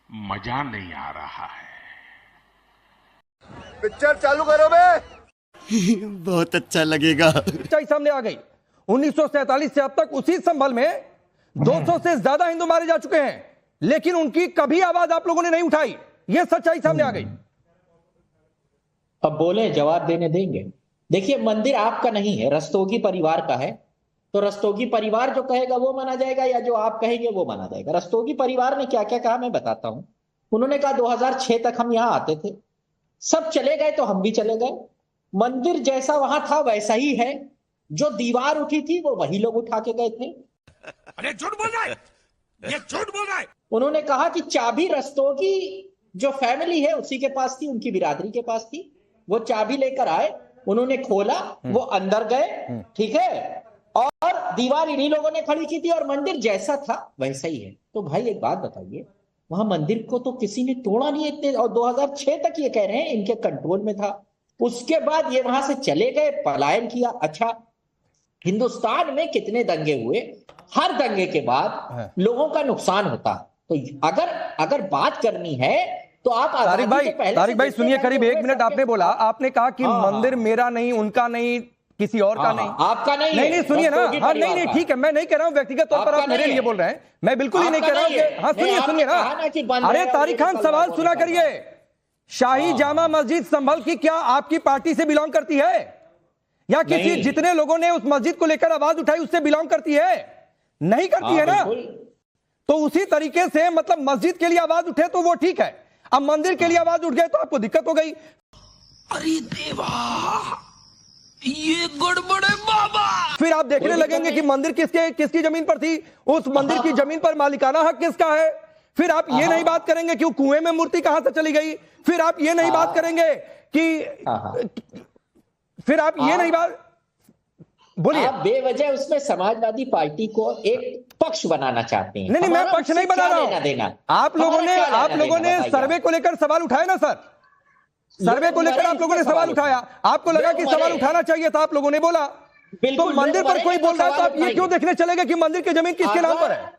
मजा नहीं आ रहा है। पिक्चर चालू करो बे। बहुत अच्छा लगेगा। सच्चाई सामने आ गई। 1947 से अब तक उसी संभल में 200 से ज्यादा हिंदू मारे जा चुके हैं, लेकिन उनकी कभी आवाज आप लोगों ने नहीं उठाई। यह सच्चाई सामने आ गई। अब बोले, जवाब देने देंगे। देखिए, मंदिर आपका नहीं है, रस्तोगी परिवार का है। तो रस्तोगी परिवार जो कहेगा वो माना जाएगा, या जो आप कहेंगे वो माना जाएगा। रस्तोगी परिवार ने क्या क्या कहा मैं बताता हूं। उन्होंने कहा 2006 तक हम यहां आते थे, सब चले गए तो हम भी चले गए। मंदिर जैसा वहां था वैसा ही है, जो दीवार उठी थी वो वही लोग उठा के गए थे। अरे झूठ बोल रहा है, ये झूठ बोल रहा है। उन्होंने कहा कि चाबी रस्तोगी जो फैमिली है उसी के पास थी, उनकी बिरादरी के पास थी। वो चाबी लेकर आए, उन्होंने खोला, वो अंदर गए, ठीक है, और दीवार इन्हीं लोगों ने खड़ी की थी, और मंदिर जैसा था वैसा ही है। तो भाई एक बात बताइए, वहां मंदिर को तो किसी ने तोड़ा नहीं इतने, और 2006 तक ये कह रहे हैं इनके कंट्रोल में था। उसके बाद ये वहां से चले गए, पलायन किया। अच्छा, हिंदुस्तान में कितने दंगे हुए, हर दंगे के बाद लोगों का नुकसान होता। तो अगर बात करनी है तो आप तारिक भाई सुनिए, करीब 1 मिनट आपने बोला, आपने कहा कि मंदिर मेरा नहीं, उनका नहीं, किसी और का नहीं, आपका नहीं। नहीं सुनिए ना, हाँ नहीं ठीक है, मैं नहीं कह रहा हूं व्यक्तिगत तौर पर आप मेरे लिए बोल रहे हैं, मैं बिल्कुल ही नहीं कह रहा हूं। हाँ सुनिए ना, अरे तारिक खान सवाल सुना करिए। शाही जामा मस्जिद संभल की क्या आपकी पार्टी से बिलोंग करती है, या किसी जितने लोगों ने उस मस्जिद को लेकर आवाज उठाई उससे बिलोंग करती है? नहीं करती है ना। तो उसी तरीके से मतलब मस्जिद के लिए आवाज उठे तो वो ठीक है, अब मंदिर के लिए आवाज उठ गए तो आपको दिक्कत हो गई। अरे देवा, ये गड़बड़ है बाबा। फिर आप देखने लगेंगे कि मंदिर किसकी जमीन पर थी, उस मंदिर की जमीन पर मालिकाना हक किसका है। फिर आप ये नहीं बात करेंगे कि कुएं में मूर्ति कहां से चली गई। फिर आप ये नहीं बात करेंगे कि फिर आप ये नहीं बात बोलिए। आप बेवजह उसमें समाजवादी पार्टी को एक पक्ष बनाना चाहते हैं। नहीं मैं पक्ष नहीं बना रहा हूं। आप लोगों ने सर्वे को लेकर सवाल उठाया ना सर, सर्वे को लेकर आप लोगों ने सवाल उठाया, आपको लगा कि सवाल उठाना चाहिए था, आप लोगों ने बोला। तो मंदिर पर कोई बोल रहा है तो आप ये क्यों देखने चले गए कि मंदिर की जमीन किसके नाम पर है?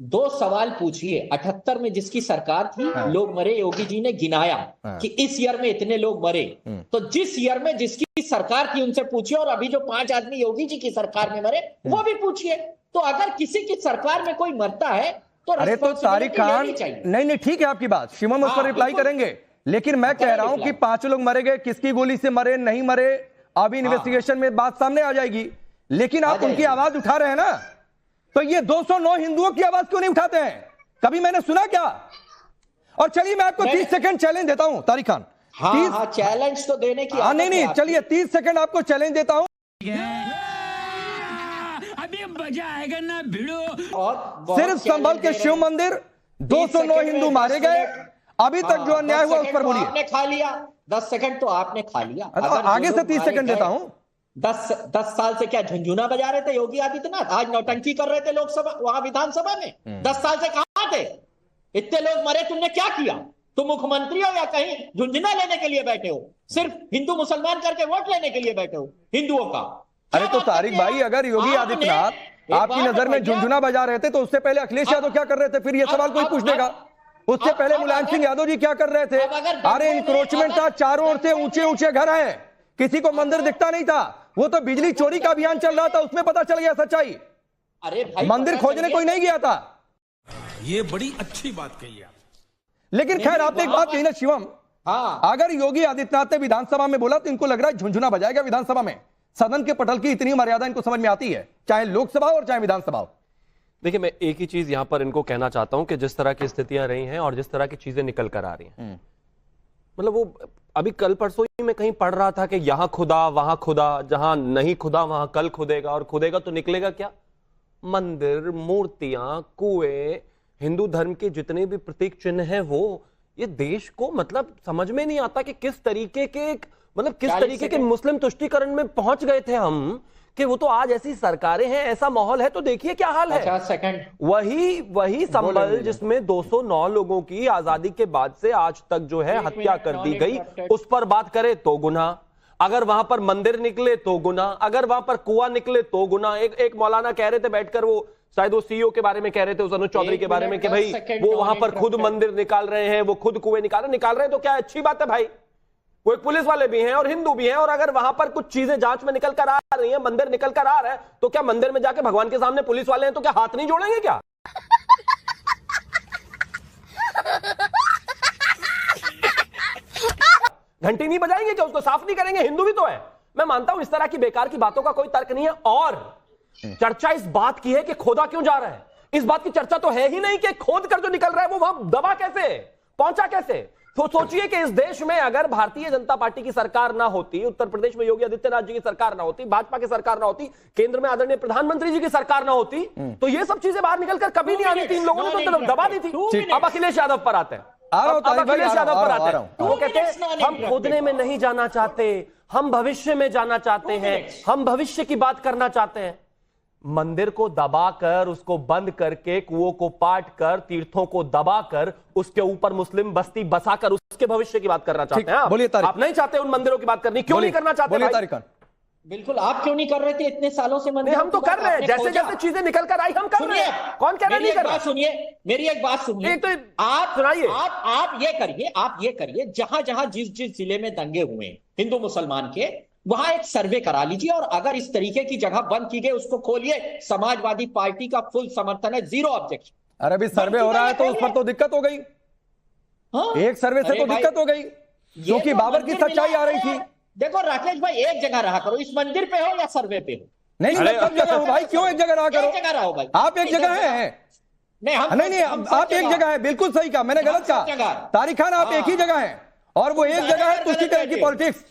2 सवाल पूछिए। 78 में जिसकी सरकार थी, लोग मरे, योगी जी ने गिनाया कि इस ईयर में इतने लोग मरे। तो जिस ईयर में जिसकी सरकार थी उनसे पूछिए, और अभी जो 5 आदमी योगी जी की सरकार में मरे वो भी पूछिए। तो अगर किसी की सरकार में कोई मरता है तो अरे तो तारिक खान, नहीं ठीक है आपकी बात, शिवम उस पर रिप्लाई करेंगे, लेकिन मैं कह रहा हूं कि 5 लोग मरे गए, किसकी गोली से मरे नहीं मरे अभी इन्वेस्टिगेशन में बात सामने आ जाएगी, लेकिन आप उनकी आवाज उठा रहे हैं ना। तो ये 209 हिंदुओं की आवाज क्यों नहीं उठाते हैं? कभी मैंने सुना क्या? और चलिए मैं आपको 30 सेकंड चैलेंज देता हूं तारिक खान। हाँ, चैलेंज तो देने की नहीं चलिए 30 सेकंड आपको चैलेंज देता हूं। अभी मजा आएगा ना भिड़ो। सिर्फ संभल के शिव मंदिर 209 हिंदू मारे गए, अभी तक जो अन्याय हुआ उस पर बोलिए। आपने खा लिया 10 सेकंड, तो आपने खा लिया। आगे से 30 सेकंड देता हूं। 10 साल से क्या झुंझुना बजा रहे थे योगी आदित्यनाथ? आज नौटंकी कर रहे थे लोकसभा, वहां विधानसभा में। 10 साल से कहां थे? इतने लोग मरे, तुमने क्या किया? तुम मुख्यमंत्री हो या कहीं झुंझुना लेने के लिए बैठे हो? सिर्फ हिंदू मुसलमान करके वोट लेने के लिए बैठे हो हिंदुओं का? अरे तो तारिक भाई, अगर योगी आदित्यनाथ आपकी नजर में झुंझुना बजा रहे थे तो उससे पहले अखिलेश यादव क्या कर रहे थे? फिर ये सवाल कोई पूछ देगा। उससे पहले मुलायम सिंह यादव जी क्या कर रहे थे? अरे इंक्रोचमेंट था, चारों ओर से ऊंचे ऊंचे घर हैं, किसी को मंदिर दिखता नहीं था, वो तो बिजली चोरी का अभियान चल रहा था, उसमें पता चल गया सच्चाई। अरे भाई, मंदिर खोजने कोई नहीं गया था। ये बड़ी अच्छी बात कही आप। लेकिन खैर आपने एक बात कही ना शिवम, अगर योगी आदित्यनाथ ने विधानसभा में बोला तो इनको लग रहा है झुंझुना बजाएगा विधानसभा में। सदन के पटल की इतनी मर्यादा इनको समझ में आती है, चाहे लोकसभा और चाहे विधानसभा हो। देखिए, मैं एक ही चीज यहां पर इनको कहना चाहता हूं कि जिस तरह की स्थितियां रही हैं और जिस तरह की चीजें निकल कर आ रही हैं, मतलब वो अभी कल परसों ही मैं कहीं पढ़ रहा था कि यहां खुदा वहां खुदा, जहां नहीं खुदा वहां कल खुदेगा, और खुदेगा तो निकलेगा क्या? मंदिर, मूर्तियां, कुएं, हिंदू धर्म के जितने भी प्रतीक चिन्ह हैं, वो ये देश को मतलब समझ में नहीं आता कि किस तरीके के मुस्लिम तुष्टीकरण में पहुंच गए थे हम, कि वो तो आज ऐसी सरकारें हैं, ऐसा माहौल है, तो देखिए क्या हाल है। 50 सेकंड। वही संभल जिसमें 209 लोगों की आजादी के बाद से आज तक जो है हत्या कर दी गई, उस पर बात करें तो गुनाह, अगर वहां पर मंदिर निकले तो गुनाह, अगर वहां पर कुआं निकले तो गुनाह। एक मौलाना कह रहे थे बैठकर, वो शायद वो सीईओ के बारे में कह रहे थे, उस अनुज चौधरी के बारे में, कि भाई वो वहां पर खुद मंदिर निकाल रहे हैं, वो खुद कुएं निकाल रहे हैं, तो क्या अच्छी बात है भाई। कोई पुलिस वाले भी हैं और हिंदू भी हैं, और अगर वहां पर कुछ चीजें जांच में निकल कर आ रही हैं, मंदिर निकल कर आ रहा है, तो क्या मंदिर में जाके भगवान के सामने पुलिस वाले हैं तो क्या हाथ नहीं जोड़ेंगे क्या? घंटी नहीं बजाएंगे क्या? उसको साफ नहीं करेंगे? हिंदू भी तो है। मैं मानता हूं इस तरह की बेकार की बातों का कोई तर्क नहीं है, और चर्चा इस बात की है कि खोदा क्यों जा रहा है। इस बात की चर्चा तो है ही नहीं कि खोद कर जो निकल रहा है वो वहां दबा कैसे, पहुंचा कैसे। तो सोचिए कि इस देश में अगर भारतीय जनता पार्टी की सरकार ना होती, उत्तर प्रदेश में योगी आदित्यनाथ जी की सरकार ना होती, भाजपा की सरकार ना होती, केंद्र में आदरणीय प्रधानमंत्री जी की सरकार ना होती, तो ये सब चीजें बाहर निकलकर कभी नहीं आनी थी। इन लोगों ने तो दबा दी थी। अब अखिलेश यादव पर आते हैं, अखिलेश यादव पर आते हैं। वो कहते हैं हम खोदने में नहीं जाना चाहते, हम भविष्य में जाना चाहते हैं, हम भविष्य की बात करना चाहते हैं। मंदिर को दबाकर, उसको बंद करके, कुओं को पाट कर, तीर्थों को दबाकर, उसके ऊपर मुस्लिम बस्ती बसाकर उसके भविष्य की बात करना चाहते हैं। बोलिए तारिक, आप नहीं चाहते उन मंदिरों की बात करनी, क्यों नहीं करना चाहते? बोलिए तारिक खान। बिल्कुल, आप क्यों नहीं कर रहे थे इतने सालों से मंदिर? हम तो कर रहे हैं, जैसे जैसे चीजें निकल कर आई हम कर रहे हैं। कौन कह रहा नहीं कर रहा? सुनिए, मेरी एक बात सुनिए। तो आप सुनाइए। आप ये करिए, जहां जहां जिस जिस जिले में दंगे हुए हिंदू मुसलमान के, वहां एक सर्वे करा लीजिए, और अगर इस तरीके की जगह बंद की गई उसको खोलिए। समाजवादी पार्टी का फुल समर्थन है, जीरो ऑब्जेक्शन। अरे अभी सर्वे हो रहा है तो उस पर तो दिक्कत हो गई। हाँ? एक सर्वे से तो दिक्कत हो गई, क्योंकि बाबर की सच्चाई आ रही थी। देखो राकेश भाई, एक जगह रहा करो, इस मंदिर पे हो या सर्वे पे हो। नहीं, मैं सब जगह हूं भाई, क्यों एक जगह रहा करो? एक जगह रहो भाई, आप एक जगह हैं। नहीं, आप एक जगह है, बिल्कुल सही कहा, मैंने गलत कहा। तारिक खान, आप एक ही जगह है, और वो एक जगह है तो उसी तरह की पॉलिटिक्स।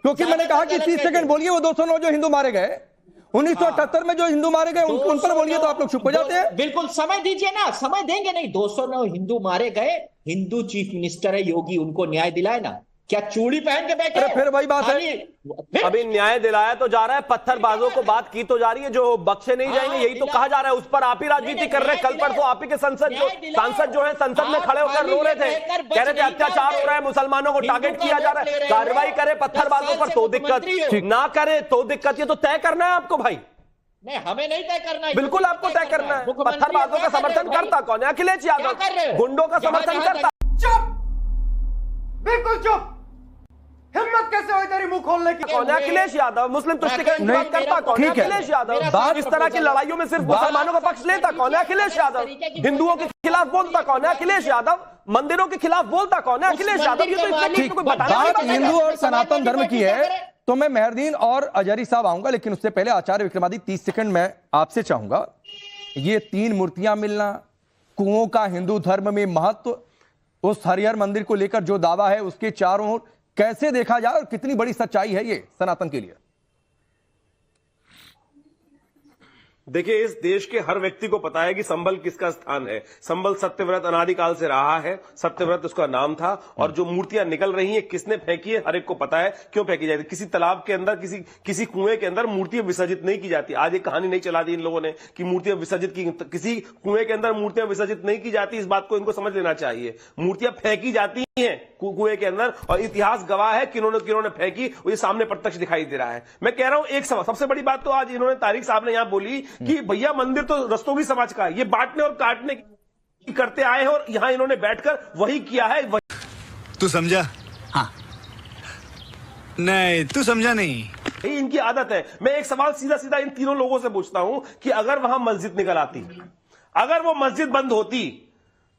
क्योंकि मैंने कहा कि 30 सेकंड बोलिए, वो 209 जो हिंदू मारे गए 1978 में, जो हिंदू मारे गए उन पर बोलिए, तो आप लोग चुप हो जाते हैं। बिल्कुल, समय दीजिए ना, समय देंगे नहीं। 209 हिंदू मारे गए, हिंदू चीफ मिनिस्टर है योगी, उनको न्याय दिलाए ना। क्या चूड़ी पहन के बैठे? अरे फिर वही बात है, अभी न्याय दिलाया तो जा रहा है, पत्थरबाजों को बात की तो जा रही है, जो बख्शे नहीं जाएंगे, यही तो कहा जा रहा है। उस पर आप ही राजनीति कर रहे हैं। कल परसों आप ही के सांसद जो है संसद में खड़े होकर रो रहे थे, कह रहे थे अत्याचार हो रहा है, मुसलमानों को टारगेट किया जा रहा है। कार्रवाई करे पत्थरबाजों पर तो दिक्कत, ना करे तो दिक्कत। ये तो तय करना है आपको भाई। नहीं, हमें नहीं तय करना है, बिल्कुल आपको तय करना है। पत्थरबाजों का समर्थन करता कौन है? अखिलेश यादव। गुंडों का समर्थन करता। चुप, बिल्कुल चुप। हिम्मत कैसे हुई तेरी मुंह खोलने की? कौन है? अखिलेश यादव। मुस्लिम तुष्टिकरण की बात करता कौन है? अखिलेश यादव। इस तरह की लड़ाइयों में सिर्फ मुसलमानों का पक्ष लेता कौन है? अखिलेश यादव। हिंदुओं के खिलाफ बोलता कौन है? अखिलेश यादव। मंदिरों के खिलाफ बोलता कौन है? अखिलेश यादव। ये तो बात हिंदू और सनातन धर्म की है, तो मैं मेहरदीन और अजहरी साहब आऊंगा, लेकिन उससे पहले आचार्य विक्रमादित्य 30 सेकंड में आपसे चाहूंगा। ये 3 मूर्तियां मिलना, कुओं का हिंदू धर्म में महत्व, उस हरिहर मंदिर को लेकर जो दावा है उसके चारों ओर कैसे देखा जाए, और कितनी बड़ी सच्चाई है ये सनातन के लिए? देखिए, इस देश के हर व्यक्ति को पता है कि संभल किसका स्थान है। संभल सत्यव्रत अनादिकाल से रहा है, सत्यव्रत उसका नाम था। और जो मूर्तियां निकल रही हैं, किसने फेंकी है, हर एक को पता है क्यों फेंकी जाती है। किसी तालाब के अंदर, किसी कुएं के अंदर मूर्तियां विसर्जित नहीं की जाती। आज एक कहानी नहीं चला दी इन लोगों ने कि मूर्तियां विसर्जित की, किसी कुएं के अंदर मूर्तियां विसर्जित नहीं की जाती। इस बात को इनको समझ लेना चाहिए। मूर्तियां फेंकी जाती हैं कुएं के अंदर, और इतिहास गवाह है किन्होंने फेंकी, ये सामने प्रत्यक्ष दिखाई दे रहा है। मैं कह रहा हूं, एक सबसे बड़ी बात तो आज इन्होंने तारिक साहब ने यहां बोली कि भैया मंदिर तो रस्तोगी समाज का है, ये बांटने और काटने की करते आए हैं, और यहां इन्होंने बैठकर वही किया है। तू समझा? हाँ। नहीं, तू समझा नहीं। यही इनकी आदत है। मैं एक सवाल सीधा सीधा इन तीनों लोगों से पूछता हूं कि अगर वहां मस्जिद निकल आती, अगर वो मस्जिद बंद होती,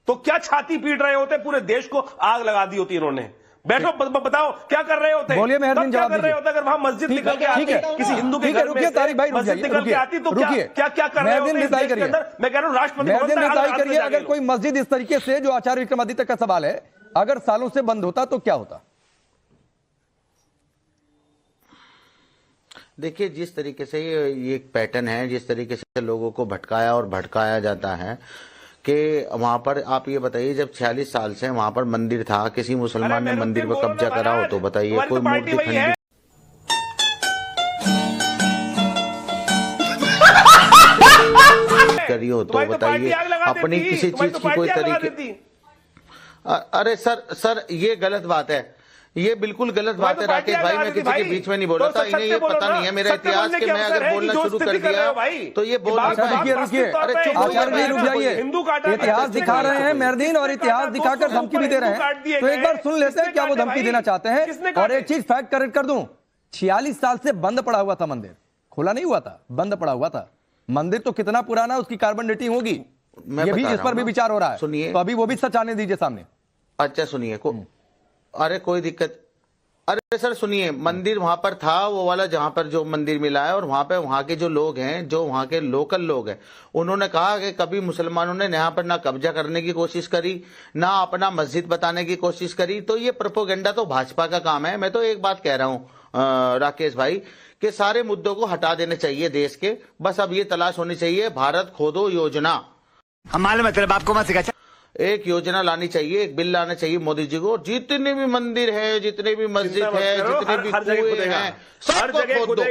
तो क्या छाती पीट रहे होते? पूरे देश को आग लगा दी होती इन्होंने। बैठो, बताओ क्या कर रहे होते? बोलिए मेहरदीन, क्या जवाब कर रहे होते अगर वहां मस्जिद निकल के आती, किसी हिंदू के घर में मस्जिद निकल के आती, तो क्या कर रहे होते? मैं कह रहा हूं राष्ट्रपति करिए, अगर कोई मस्जिद इस तरीके से, जो आचार्य विक्रमादित्य का सवाल है, अगर सालों से बंद होता तो क्या होता? देखिए, जिस तरीके से ये एक पैटर्न है, जिस तरीके से लोगों को भटकाया और भटकाया जाता है कि वहां पर, आप ये बताइए, जब 46 साल से वहां पर मंदिर था, किसी मुसलमान ने मंदिर पर कब्जा करा हो तो बताइए, कोई मूर्ति खंडित करी हो तो बताइए, अपनी किसी चीज की कोई तरीके। अरे सर, ये गलत बात है। ये बिल्कुल गलत बात है राकेश भाई, मैं किसी के बीच में नहीं बोला था, इन्हें ये पता नहीं है मेरा इतिहास कि मैं अगर बोलना शुरू कर दिया तो ये बोल रुकिए रुकिए, आचार्य जी रुक जाइए, इतिहास दिखा रहे हैं मेहरदीन और इतिहास दिखाकर धमकी भी दे रहे हैं, तो एक बार सुन लेते हैं क्या वो धमकी देना चाहते हैं। और एक चीज फैक्ट करेक्ट कर दूं, 46 साल से बंद पड़ा हुआ था मंदिर, खुला नहीं हुआ था, बंद पड़ा हुआ था मंदिर। तो कितना पुराना उसकी कार्बन डेटिंग होगी, ये भी इस पर भी विचार हो रहा है, सुनिए तो अभी वो भी सच आने दीजिए सामने। अच्छा सुनिए अरे कोई दिक्कत, अरे सर सुनिए, मंदिर वहां पर था वो वाला जहां पर जो मंदिर मिला है, और वहां पे वहां के जो लोग हैं, जो वहां के लोकल लोग हैं, उन्होंने कहा कि कभी मुसलमानों ने यहाँ पर ना कब्जा करने की कोशिश करी, ना अपना मस्जिद बताने की कोशिश करी। तो ये प्रोपोगेंडा तो भाजपा का काम है। मैं तो एक बात कह रहा हूँ राकेश भाई, कि सारे मुद्दों को हटा देने चाहिए देश के, बस अब ये तलाश होनी चाहिए भारत खोदो योजना। हम मालूम है तेरे बाप को मत सिखा। एक योजना लानी चाहिए, एक बिल लाना चाहिए मोदी जी को, जितने भी मंदिर है, जितने भी मस्जिद है, जितने भी कुएं हैं, सबको खोद दो,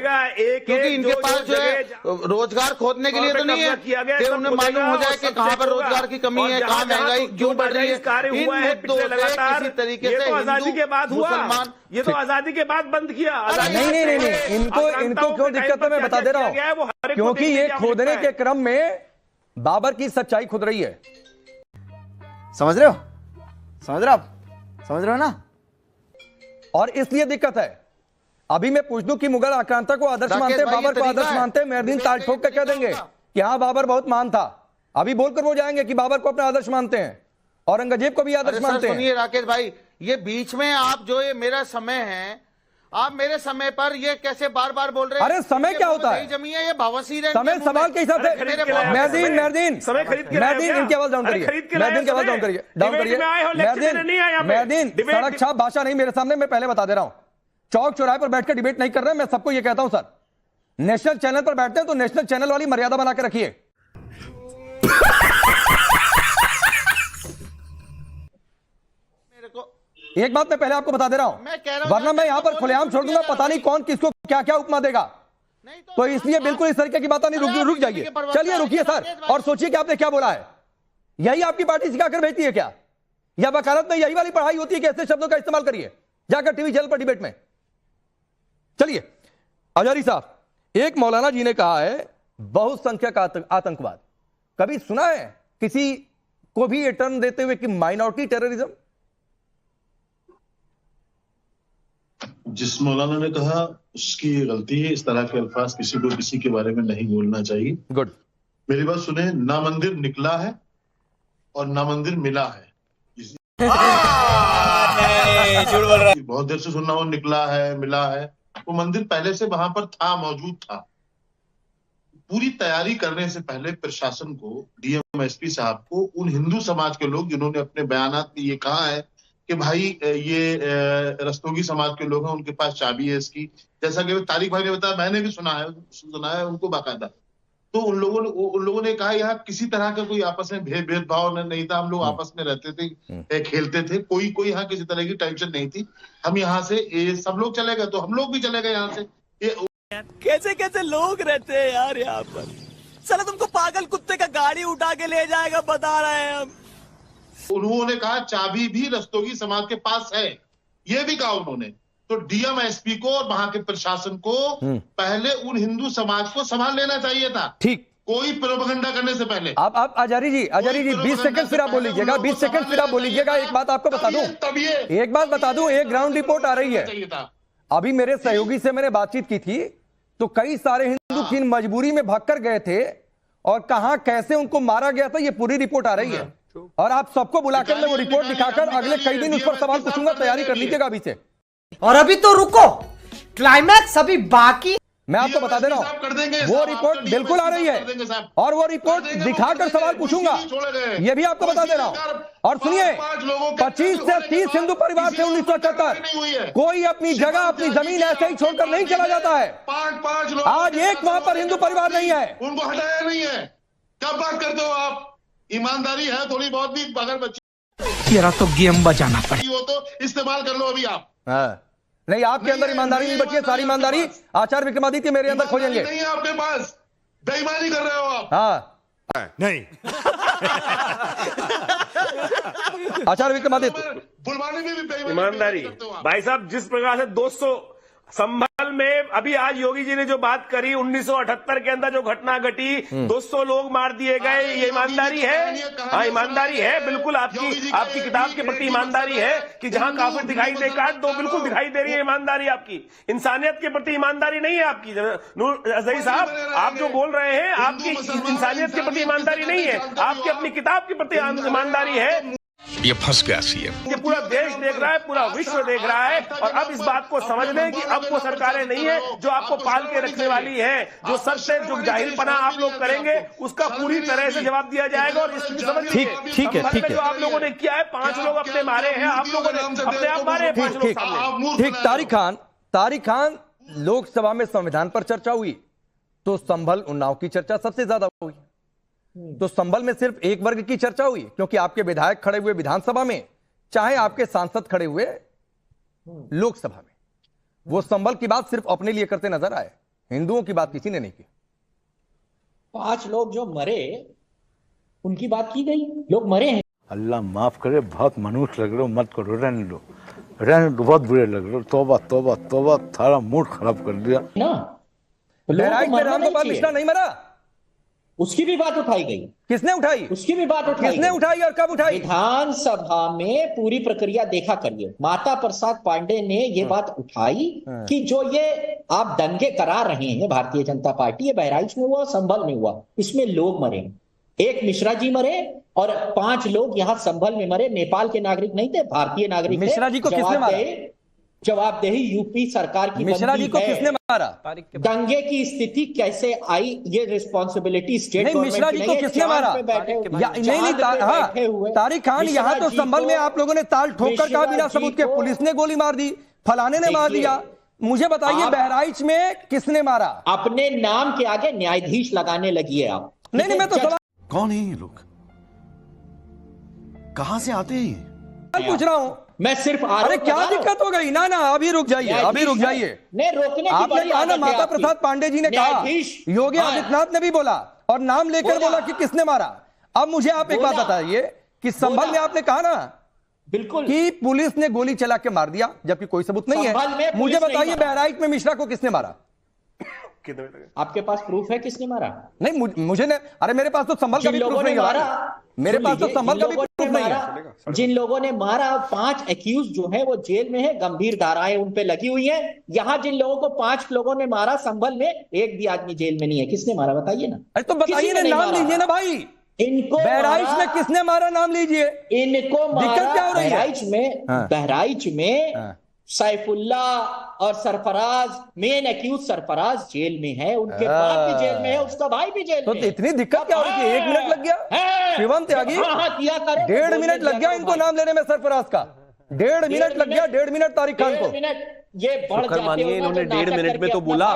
क्योंकि इनके पास जो है रोजगार खोदने के लिए तो नहीं है कि उन्हें मालूम हो जाए कि कहाँ पर रोजगार की कमी है, कहाँ महंगाई क्यों बढ़ रही है। इन मुद्दों से किसी तरीके से आजादी के बाद हुआ, मुसलमान, ये तो आजादी के बाद बंद किया। नहीं, इनको क्यों दिक्कत है मैं बता दे रहा हूँ, क्योंकि ये खोदने के क्रम में बाबर की सच्चाई खुद रही है। समझ रहे हो, समझ रहे हो ना। और इसलिए दिक्कत है। अभी मैं पूछ दूं कि मुगल आक्रांता को आदर्श मानते, बाबर को आदर्श मानते, मेहरदीन ताल ठोक कर कह देंगे कि हाँ बाबर बहुत महान था, अभी बोलकर वो जाएंगे कि बाबर को अपना आदर्श मानते हैं, औरंगजेब को भी आदर्श मानते हैं। सुनिए राकेश भाई, ये बीच में आप जो ये मेरा समय है, आप मेरे समय पर ये कैसे बार बार बोल रहे हैं? अरे समय क्या होता है, जमी है ये बवासीर है समय सवाल के हिसाब से। मेहरदीन इनकी आवाज डाउन करिए, मेहरदीन की आवाज डाउन करिए, मेहरदीन सड़क छाप भाषा नहीं मेरे सामने, मैं पहले बता दे रहा हूं। चौक चौराहे पर बैठकर डिबेट नहीं कर रहे, मैं सबको ये कहता हूं सर, नेशनल चैनल पर बैठते हैं तो नेशनल चैनल वाली मर्यादा बना के रखिए। एक बात मैं पहले आपको बता दे रहा हूं, वरना मैं यहां पर खुलेआम छोड़ दूंगा, पता नहीं कौन किसको क्या क्या उपमा देगा। तो इसलिए बिल्कुल इस तरीके की बात नहीं, रुक जाइए, चलिए रुकिए सर, और सोचिए कि आपने क्या बोला है। यही आपकी पार्टी सिखाकर भेजती है क्या, या वकालत में यही वाली पढ़ाई होती है कि ऐसे शब्दों का इस्तेमाल करिए जाकर टीवी चैनल पर डिबेट में। चलिए हजारी साहब, एक मौलाना जी ने कहा है बहुसंख्यक आतंकवाद, कभी सुना है किसी को भी ये टर्म देते हुए कि माइनॉरिटी टेररिज्म? जिस मौलाना ने कहा उसकी गलती है, इस तरह के अल्फाज किसी को किसी के बारे में नहीं बोलना चाहिए। गुड, मेरी बात सुने, ना मंदिर निकला है और ना मंदिर मिला है। बहुत देर से सुनना हो निकला है मिला है, वो मंदिर पहले से वहां पर था, मौजूद था। पूरी तैयारी करने से पहले प्रशासन को, डीएम एसपी साहब को, उन हिंदू समाज के लोग जिन्होंने अपने बयानात में ये कहा है कि भाई ये रस्तोगी समाज के लोग हैं, उनके पास चाबी है इसकी, जैसा कि तारिक भाई ने बताया, मैंने भी सुना है उनको बाकायदा। तो उन लोगों ने कहा यहाँ किसी तरह का कोई आपस में भेदभाव नहीं था, हम लोग आपस में रहते थे, खेलते थे, कोई यहाँ किसी तरह की टेंशन नहीं थी। हम यहाँ से सब लोग चले गए तो हम लोग भी चले गए यहाँ से। कैसे कैसे लोग रहते हैं यार यहाँ पर, चलो तुमको पागल कुत्ते का गाड़ी उठा के ले जाएगा, बता रहे हैं हम। उन्होंने कहा चाबी भी रस्तोगी समाज के पास है, ये भी कहा उन्होंने। तो डीएम एसपी को और वहां के प्रशासन को पहले उन हिंदू समाज को संभाल लेना चाहिए था, ठीक, कोई प्रोपेगेंडा करने से पहले। आप आचार्य जी 20 सेकंड फिर आप बोल लीजिएगा, 20 सेकंड फिर आप बोल लीजिएगा। एक बात आपको बता दूं, एक बात बता दूं, एक ग्राउंड रिपोर्ट आ रही है, अभी मेरे सहयोगी से मैंने बातचीत की थी, तो कई सारे हिंदू की मजबूरी में भागकर गए थे और कहां कैसे उनको मारा गया था, ये पूरी रिपोर्ट आ रही है। और आप सबको बुलाकर मैं वो रिपोर्ट दिखाकर अगले कई दिन उस पर सवाल पूछूंगा, तैयारी कर लीजिएगा अभी से। और अभी तो रुको, क्लाइमैक्स अभी बाकी। मैं आपको बता दे रहा हूं, वो रिपोर्ट बिल्कुल आ रही है और वो रिपोर्ट दिखाकर सवाल पूछूंगा, ये भी आपको बता दे रहा हूं। और सुनिए, 25 से 30 हिंदू परिवार थे 1978, कोई अपनी जगह अपनी जमीन ऐसे ही छोड़कर नहीं चला जाता है। आज एक वहां पर हिंदू परिवार नहीं है, उनको हटाया नहीं है। क्या बात करते हो आप? ईमानदारी है थोड़ी बहुत भी, अगर बच्ची तेरा तो गेम बजाना पड़े हो तो इस्तेमाल कर लो अभी आप। नहीं, आपके अंदर ईमानदारी नहीं बची है, सारी ईमानदारी आचार्य विक्रमादित्य मेरे अंदर खोजेंगे। नहीं है आपके पास, बेईमानी कर रहे हो आप। हाँ नहीं आचार्य विक्रमादित्य बुलवाने में भी बेईमानी ईमानदारी करते हो आप। भाई साहब, जिस प्रकार से 200 संभल में अभी आज योगी जी ने जो बात करी, 1978 के अंदर जो घटना घटी, 200 लोग मार दिए गए, ये ईमानदारी है? हाँ, ईमानदारी है बिल्कुल। आपकी किताब के प्रति ईमानदारी है कि जहां काफिर दिखाई दे काट दो, बिल्कुल दिखाई दे रही है ईमानदारी आपकी। इंसानियत के प्रति ईमानदारी नहीं है आपकी। नूर अजहरी साहब, आप जो बोल रहे हैं, आपकी इंसानियत के प्रति ईमानदारी नहीं है, आपकी अपनी किताब के प्रति ईमानदारी है। ये फंस गया सीएम। ये पूरा देश देख रहा है, पूरा विश्व देख रहा है, और अब इस बात को समझ लें कि अब वो सरकारें नहीं है जो आपको पाल के रखने वाली है। जो सबसे जो जाहिलपना आप लोग करेंगे, उसका पूरी तरह से जवाब दिया जाएगा। और इस समझ ठीक है। जो आप लोगों ने किया है, 5 लोग अपने मारे हैं, आप लोगों ने अपने आप मारे हैं 5 लोग सामने। ठीक। तारिक खान, लोकसभा में संविधान पर चर्चा हुई तो संभल उन्नाव की चर्चा सबसे ज्यादा हुई। तो संभल में सिर्फ एक वर्ग की चर्चा हुई, क्योंकि आपके विधायक खड़े हुए विधानसभा में, चाहे आपके सांसद खड़े हुए लोकसभा में, वो संभल की बात सिर्फ अपने लिए करते नजर आए, हिंदुओं की बात किसी ने नहीं की। 5 लोग जो मरे उनकी बात की गई, लोग मरे हैं। अल्लाह माफ करे, बहुत मनुष्य लग रहे हो, मत करो, रहने दो, बहुत बुरे लग रहे हो। तौबा तौबा तौबा, थारा मूड खराब कर दिया ना। बहराइच में रामगोपाल मिश्रा नहीं मरा, उसकी भी बात उठाई गई। किसने उठाई? उसकी भी बात उठाई। किसने उठाई और कब उठाई? विधानसभा में पूरी प्रक्रिया देखा करिए। माता प्रसाद पांडे ने ये बात उठाई कि जो ये आप दंगे करा रहे हैं भारतीय जनता पार्टी, ये बहराइच में हुआ, संभल में हुआ, इसमें लोग मरे। एक मिश्रा जी मरे और 5 लोग यहाँ संभल में मरे। नेपाल के नागरिक नहीं थे, भारतीय नागरिक थे। मिश्रा जी को किसने मारा? जवाबदेही यूपी सरकार की। मिश्रा जी को किसने मारा? दंगे की स्थिति कैसे आई, ये रिस्पॉन्सिबिलिटी स्टेट नहीं, मिश्रा जी को किसने मारा? नहीं, तारिक खान, यहाँ तो संभल में आप लोगों ने ताल ठोकर कहा बिना सबूत के पुलिस ने गोली मार दी, फलाने ने मार दिया। मुझे बताइए बहराइच में किसने मारा? अपने नाम के आगे न्यायाधीश लगाने लगी है आप। नहीं, मैं तो सवाल कौन है ये लोग, कहां से आते हैं, पूछ रहा हूं मैं सिर्फ। अरे क्या दिक्कत हो गई? ना अभी रुक जाइए, रोकने आपने कहा ना, माता प्रसाद पांडे जी ने कहा, योगी आदित्यनाथ ने भी बोला और नाम लेकर बोला कि किसने मारा। अब मुझे आप एक बात बताइए कि संभल में आपने कहा ना बिल्कुल कि पुलिस ने गोली चला के मार दिया, जबकि कोई सबूत नहीं है। मुझे बताइए बहराइच में मिश्रा को किसने मारा? आपके पास प्रूफ है किसने मारा? नहीं, मुझे नहीं। अरे मेरे पास तो संभल का भी प्रूफ नहीं है। मेरे पास तो संभल का भी प्रूफ नहीं है। जिन लोगों ने मारा, 5 एक्यूज जो है वो जेल में है, गंभीर धाराएं उन पे लगी हुई है। यहाँ जिन लोगों को 5 लोगों ने मारा संभल में, एक भी आदमी जेल में नहीं है। किसने मारा बताइए ना। अरे तो बताइए ना, नाम लीजिए ना भाई। इनको बहराइच में किसने मारा, नाम लीजिए। इनको दिक्कत क्या हो रही है? बहराइच में सैफुल्ला और Sarfaraz, main accused Sarfaraz jail में है, उनके बाप भी जेल में है, उसका भाई भी जेल में है। तो इतनी दिक्कत क्या हो रही है? 1 मिनट लग गया शिवम त्यागी, 1.5 मिनट लग गया इनको नाम लेने में। सरफराज का 1.5 मिनट लग गया, 1.5 मिनट तारिक खान को। ये शुक्र मानिए, इन्होंने 1.5 मिनट में तो बोला।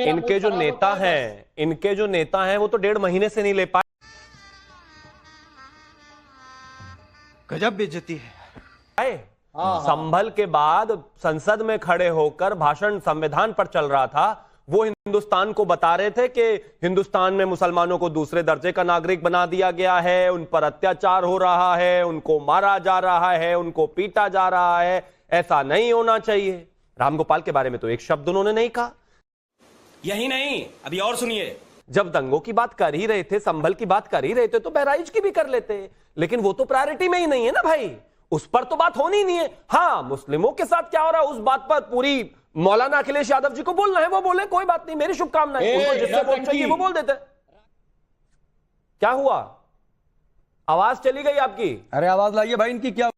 इनके जो नेता हैं वो तो 1.5 महीने से नहीं ले पाए। गजब बेइज्जती है। संभल के बाद संसद में खड़े होकर भाषण संविधान पर चल रहा था, वो हिंदुस्तान को बता रहे थे कि हिंदुस्तान में मुसलमानों को दूसरे दर्जे का नागरिक बना दिया गया है, उन पर अत्याचार हो रहा है, उनको मारा जा रहा है, उनको पीटा जा रहा है, ऐसा नहीं होना चाहिए। रामगोपाल के बारे में तो एक शब्द उन्होंने नहीं कहा। यही नहीं, अभी और सुनिए। जब दंगों की बात कर ही रहे थे, संभल की बात कर ही रहे थे, तो बहराइच की भी कर लेते, लेकिन वो तो प्रायोरिटी में ही नहीं है ना भाई, उस पर तो बात होनी नहीं है। हाँ, मुस्लिमों के साथ क्या हो रहा है उस बात पर पूरी मौलाना अखिलेश यादव जी को बोलना है, वो बोले, कोई बात नहीं, मेरी शुभकामनाएं। उनको जिससे वोट चाहिए वो बोल देते। क्या हुआ? आवाज चली गई आपकी। अरे आवाज लाइए भाई इनकी। क्या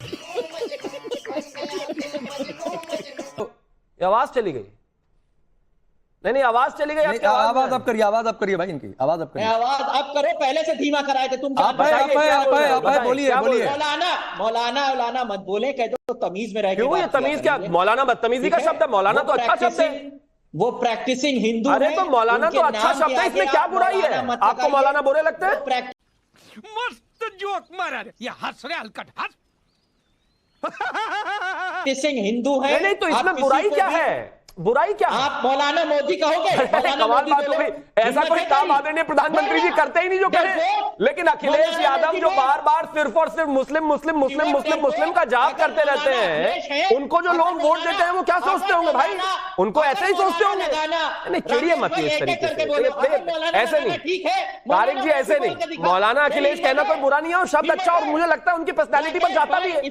आवाज चली गई? नहीं, आवाज चली गई। आवाज अब करिए भाई इनकी। आवाज अब करिए। आवाज अब करो, पहले से धीमा कराए थे तुम। आप बोलिए। मौलाना मत बोले, कह दो तमीज में रह। क्यों ये तमीज? क्या मौलाना बदतमीजी का शब्द है? मौलाना तो अच्छा शब्द है। वो प्रैक्टिसिंग हिंदू। अरे तो मौलाना तो अच्छा शब्द है, इसमें क्या बुराई है? आपको मौलाना बुरे लगते हैं? मस्त जोक मारा, ये हंस रहे हलकट हंस। हिंदू है। नहीं, तो इसमें बुराई क्या है? बुराई क्या है? आप मौलाना मोदी कहोगे? मौलाना कमाल मोदी बात हो बोले, गई। ऐसा कोई हिम्मत काम है आदरणीय प्रधानमंत्री जी करते ही नहीं जो करें। लेकिन अखिलेश यादव जो बार बार सिर्फ और सिर्फ मुस्लिम मुस्लिम मुस्लिम मुस्लिम मुस्लिम का जाप करते रहते हैं, उनको जो लोग वोट देते हैं वो क्या सोचते होंगे भाई? उनको ऐसे ही सोचते होंगे। नहीं, चिड़िए मत इस तरीके से, ऐसे नहीं तारिक जी, ऐसे नहीं। मौलाना अखिलेश कहना कोई बुरा नहीं है और शब्द अच्छा, और मुझे लगता है उनकी पर्सनैलिटी पर जाता भी है।